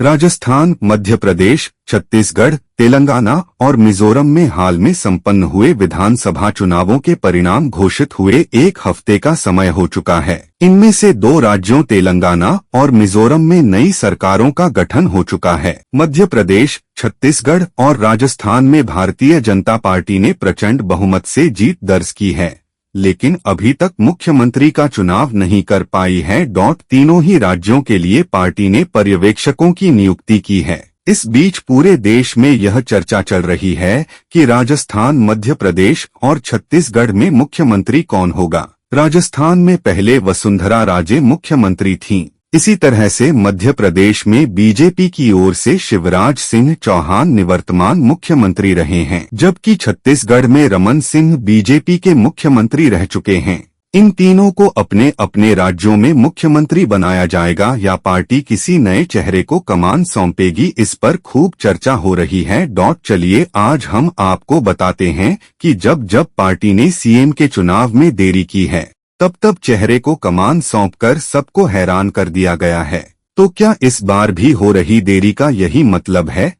राजस्थान, मध्य प्रदेश, छत्तीसगढ़, तेलंगाना और मिजोरम में हाल में संपन्न हुए विधानसभा चुनावों के परिणाम घोषित हुए एक हफ्ते का समय हो चुका है। इनमें से 2 राज्यों तेलंगाना और मिजोरम में नई सरकारों का गठन हो चुका है। मध्य प्रदेश, छत्तीसगढ़ और राजस्थान में भारतीय जनता पार्टी ने प्रचंड बहुमत से जीत दर्ज की है, लेकिन अभी तक मुख्यमंत्री का चुनाव नहीं कर पाई है। तीनों ही राज्यों के लिए पार्टी ने पर्यवेक्षकों की नियुक्ति की है। इस बीच पूरे देश में यह चर्चा चल रही है कि राजस्थान, मध्य प्रदेश और छत्तीसगढ़ में मुख्यमंत्री कौन होगा। राजस्थान में पहले वसुंधरा राजे मुख्यमंत्री थीं। इसी तरह से मध्य प्रदेश में बीजेपी की ओर से शिवराज सिंह चौहान निवर्तमान मुख्यमंत्री रहे हैं, जबकि छत्तीसगढ़ में रमन सिंह बीजेपी के मुख्यमंत्री रह चुके हैं। इन तीनों को अपने अपने राज्यों में मुख्यमंत्री बनाया जाएगा या पार्टी किसी नए चेहरे को कमान सौंपेगी, इस पर खूब चर्चा हो रही है। चलिए आज हम आपको बताते हैं कि जब पार्टी ने सीएम के चुनाव में देरी की है, तब चेहरे को कमान सौंपकर सबको हैरान कर दिया गया है। तो क्या इस बार भी हो रही देरी का यही मतलब है?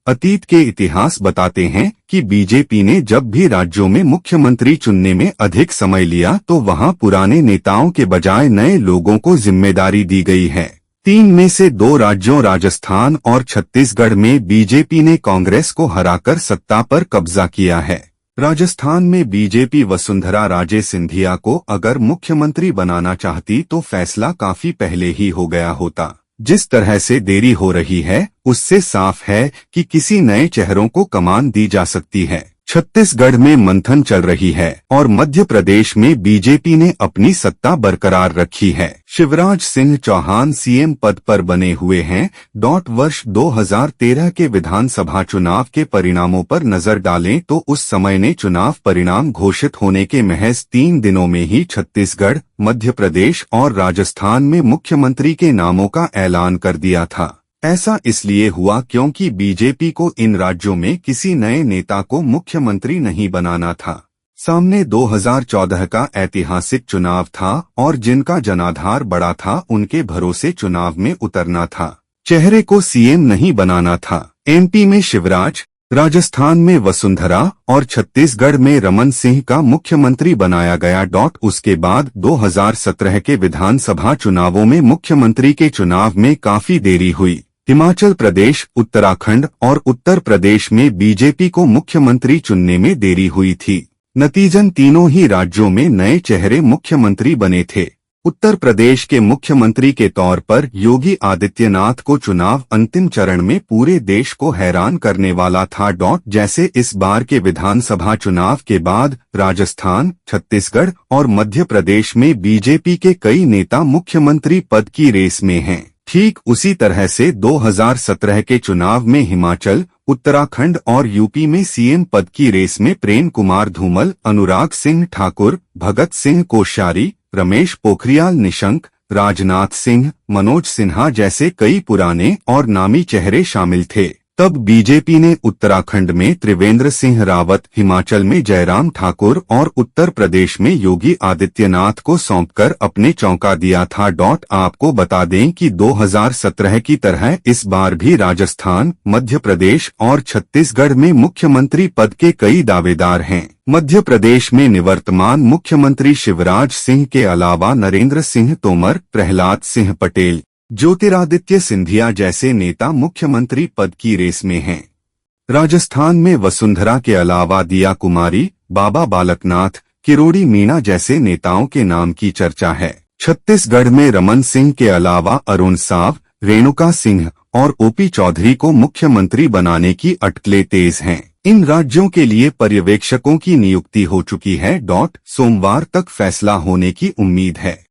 अतीत के इतिहास बताते हैं कि बीजेपी ने जब भी राज्यों में मुख्यमंत्री चुनने में अधिक समय लिया तो वहां पुराने नेताओं के बजाय नए लोगों को जिम्मेदारी दी गई है। 3 में से 2 राज्यों राजस्थान और छत्तीसगढ़ में बीजेपी ने कांग्रेस को हराकर सत्ता पर कब्जा किया है। राजस्थान में बीजेपी वसुंधरा राजे सिंधिया को अगर मुख्यमंत्री बनाना चाहती तो फैसला काफी पहले ही हो गया होता। जिस तरह से देरी हो रही है उससे साफ है कि किसी नए चेहरों को कमान दी जा सकती है। छत्तीसगढ़ में मंथन चल रही है और मध्य प्रदेश में बीजेपी ने अपनी सत्ता बरकरार रखी है। शिवराज सिंह चौहान सीएम पद पर बने हुए हैं। वर्ष 2013 के विधानसभा चुनाव के परिणामों पर नजर डालें तो उस समय ने चुनाव परिणाम घोषित होने के महज 3 दिनों में ही छत्तीसगढ़, मध्य प्रदेश और राजस्थान में मुख्यमंत्री के नामों का ऐलान कर दिया था। ऐसा इसलिए हुआ क्योंकि बीजेपी को इन राज्यों में किसी नए नेता को मुख्यमंत्री नहीं बनाना था। सामने 2014 का ऐतिहासिक चुनाव था और जिनका जनाधार बड़ा था उनके भरोसे चुनाव में उतरना था। चेहरे को सीएम नहीं बनाना था। एमपी में शिवराज, राजस्थान में वसुंधरा और छत्तीसगढ़ में रमन सिंह का मुख्यमंत्री बनाया गया। उसके बाद 2017 के विधानसभा चुनावों में मुख्यमंत्री के चुनाव में काफी देरी हुई। हिमाचल प्रदेश, उत्तराखंड और उत्तर प्रदेश में बीजेपी को मुख्यमंत्री चुनने में देरी हुई थी। नतीजन तीनों ही राज्यों में नए चेहरे मुख्यमंत्री बने थे। उत्तर प्रदेश के मुख्यमंत्री के तौर पर योगी आदित्यनाथ को चुनाव अंतिम चरण में पूरे देश को हैरान करने वाला था। जैसे इस बार के विधानसभा चुनाव के बाद राजस्थान, छत्तीसगढ़ और मध्य प्रदेश में बीजेपी के कई नेता मुख्यमंत्री पद की रेस में हैं। ठीक उसी तरह से 2017 के चुनाव में हिमाचल, उत्तराखंड और यूपी में सीएम पद की रेस में प्रेम कुमार धूमल, अनुराग सिंह ठाकुर, भगत सिंह कोश्यारी, रमेश पोखरियाल निशंक, राजनाथ सिंह, मनोज सिन्हा जैसे कई पुराने और नामी चेहरे शामिल थे। तब बीजेपी ने उत्तराखंड में त्रिवेंद्र सिंह रावत, हिमाचल में जयराम ठाकुर और उत्तर प्रदेश में योगी आदित्यनाथ को सौंपकर अपने चौंका दिया था। आपको बता दें कि 2017 की तरह इस बार भी राजस्थान, मध्य प्रदेश और छत्तीसगढ़ में मुख्यमंत्री पद के कई दावेदार हैं। मध्य प्रदेश में निवर्तमान मुख्यमंत्री शिवराज सिंह के अलावा नरेंद्र सिंह तोमर, प्रहलाद सिंह पटेल, ज्योतिरादित्य सिंधिया जैसे नेता मुख्यमंत्री पद की रेस में हैं। राजस्थान में वसुंधरा के अलावा दिया कुमारी, बाबा बालकनाथ, किरोड़ी मीणा जैसे नेताओं के नाम की चर्चा है। छत्तीसगढ़ में रमन सिंह के अलावा अरुण साव, रेणुका सिंह और ओपी चौधरी को मुख्यमंत्री बनाने की अटकलें तेज हैं। इन राज्यों के लिए पर्यवेक्षकों की नियुक्ति हो चुकी है। सोमवार तक फैसला होने की उम्मीद है।